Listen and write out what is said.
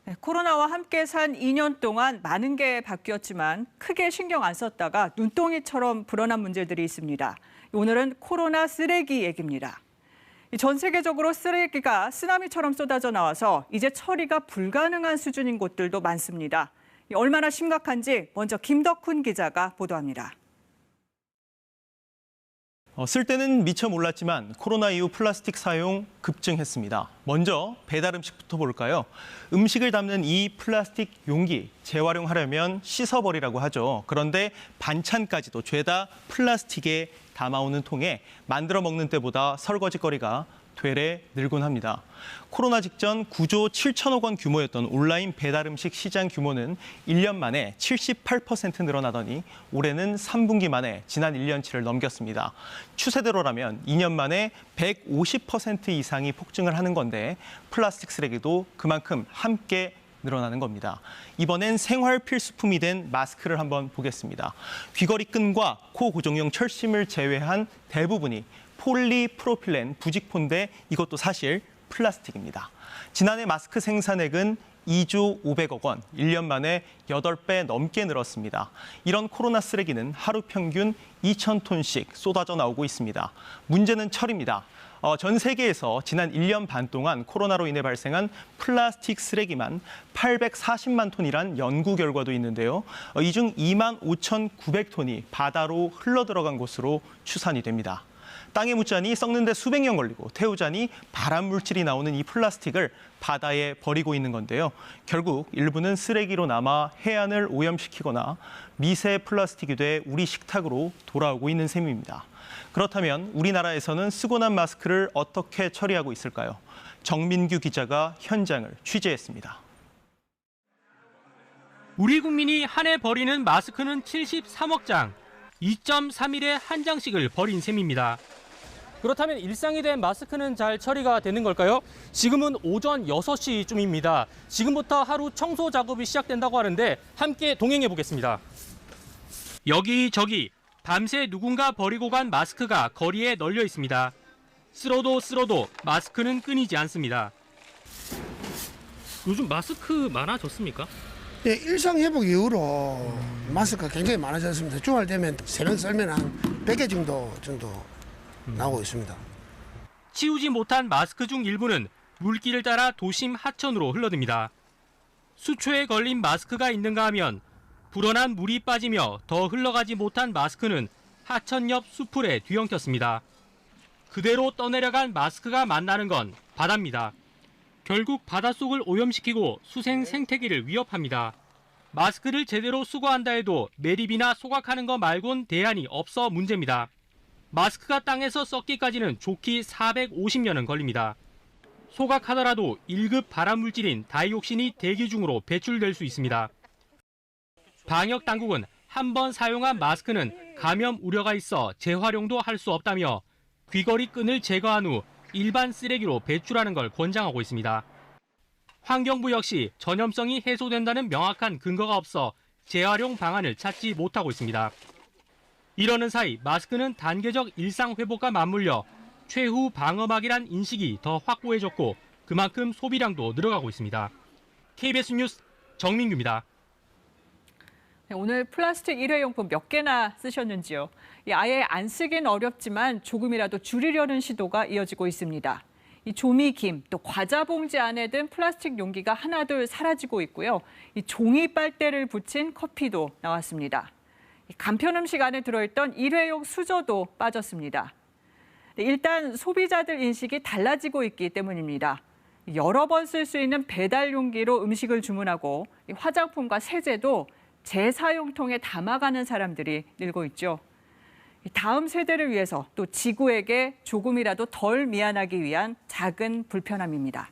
네, 코로나와 함께 산 2년 동안 많은 게 바뀌었지만 크게 신경 안 썼다가 눈덩이처럼 불어난 문제들이 있습니다. 오늘은 코로나 쓰레기 얘기입니다. 전 세계적으로 쓰레기가 쓰나미처럼 쏟아져 나와서 이제 처리가 불가능한 수준인 곳들도 많습니다. 얼마나 심각한지 먼저 김덕훈 기자가 보도합니다. 쓸 때는 미처 몰랐지만 코로나 이후 플라스틱 사용 급증했습니다. 먼저 배달 음식부터 볼까요? 음식을 담는 이 플라스틱 용기 재활용하려면 씻어버리라고 하죠. 그런데 반찬까지도 죄다 플라스틱에 담아오는 통에 만들어 먹는 때보다 설거지거리가 되레 늘곤 합니다. 코로나 직전 9조 7천억 원 규모였던 온라인 배달 음식 시장 규모는 1년 만에 78% 늘어나더니 올해는 3분기 만에 지난 1년치를 넘겼습니다. 추세대로라면 2년 만에 150% 이상이 폭증을 하는 건데 플라스틱 쓰레기도 그만큼 함께 늘어나는 겁니다. 이번엔 생활 필수품이 된 마스크를 한번 보겠습니다. 귀걸이 끈과 코 고정용 철심을 제외한 대부분이 폴리프로필렌 부직포인데 이것도 사실 플라스틱입니다. 지난해 마스크 생산액은 2조 500억 원, 1년 만에 8배 넘게 늘었습니다. 이런 코로나 쓰레기는 하루 평균 2,000톤씩 쏟아져 나오고 있습니다. 문제는 처리입니다. 전 세계에서 지난 1년 반 동안 코로나로 인해 발생한 플라스틱 쓰레기만 840만 톤이란 연구 결과도 있는데요. 이 중 25,900톤이 바다로 흘러들어간 것으로 추산이 됩니다. 땅에 묻자니 썩는 데 수백 년 걸리고 태우자니 발암 물질이 나오는 이 플라스틱을 바다에 버리고 있는 건데요. 결국 일부는 쓰레기로 남아 해안을 오염시키거나 미세 플라스틱이 돼 우리 식탁으로 돌아오고 있는 셈입니다. 그렇다면 우리나라에서는 쓰고 난 마스크를 어떻게 처리하고 있을까요? 정민규 기자가 현장을 취재했습니다. 우리 국민이 한 해 버리는 마스크는 73억 장, 2.3일에 한 장씩을 버린 셈입니다. 그렇다면 일상이 된 마스크는 잘 처리가 되는 걸까요? 지금은 오전 6시쯤입니다. 지금부터 하루 청소 작업이 시작된다고 하는데 함께 동행해 보겠습니다. 여기저기 밤새 누군가 버리고 간 마스크가 거리에 널려 있습니다. 쓸어도 마스크는 끊이지 않습니다. 요즘 마스크 많아졌습니까? 예, 일상 회복 이후로 마스크가 굉장히 많아졌습니다. 주말 되면 새벽 썰면 한 100개 정도 나오고 있습니다. 치우지 못한 마스크 중 일부는 물길을 따라 도심 하천으로 흘러듭니다. 수초에 걸린 마스크가 있는가 하면 불어난 물이 빠지며 더 흘러가지 못한 마스크는 하천 옆 수풀에 뒤엉켰습니다. 그대로 떠내려간 마스크가 만나는 건 바다입니다. 결국 바닷속을 오염시키고 수생 생태계를 위협합니다. 마스크를 제대로 수거한다 해도 매립이나 소각하는 것 말곤 대안이 없어 문제입니다. 마스크가 땅에서 썩기까지는 좋게 450년은 걸립니다. 소각하더라도 1급 발암물질인 다이옥신이 대기 중으로 배출될 수 있습니다. 방역 당국은 한 번 사용한 마스크는 감염 우려가 있어 재활용도 할 수 없다며 귀걸이 끈을 제거한 후 일반 쓰레기로 배출하는 걸 권장하고 있습니다. 환경부 역시 전염성이 해소된다는 명확한 근거가 없어 재활용 방안을 찾지 못하고 있습니다. 이러는 사이 마스크는 단계적 일상 회복과 맞물려 최후 방어막이란 인식이 더 확고해졌고 그만큼 소비량도 늘어가고 있습니다. KBS 뉴스 정민규입니다. 네, 오늘 플라스틱 일회용품 몇 개나 쓰셨는지요? 아예 안 쓰긴 어렵지만 조금이라도 줄이려는 시도가 이어지고 있습니다. 이 조미김, 또 과자 봉지 안에 든 플라스틱 용기가 하나둘 사라지고 있고요. 이 종이 빨대를 붙인 커피도 나왔습니다. 간편 음식 안에 들어있던 일회용 수저도 빠졌습니다. 일단 소비자들 인식이 달라지고 있기 때문입니다. 여러 번 쓸 수 있는 배달 용기로 음식을 주문하고 화장품과 세제도 재사용통에 담아가는 사람들이 늘고 있죠. 다음 세대를 위해서 또 지구에게 조금이라도 덜 미안하기 위한 작은 불편함입니다.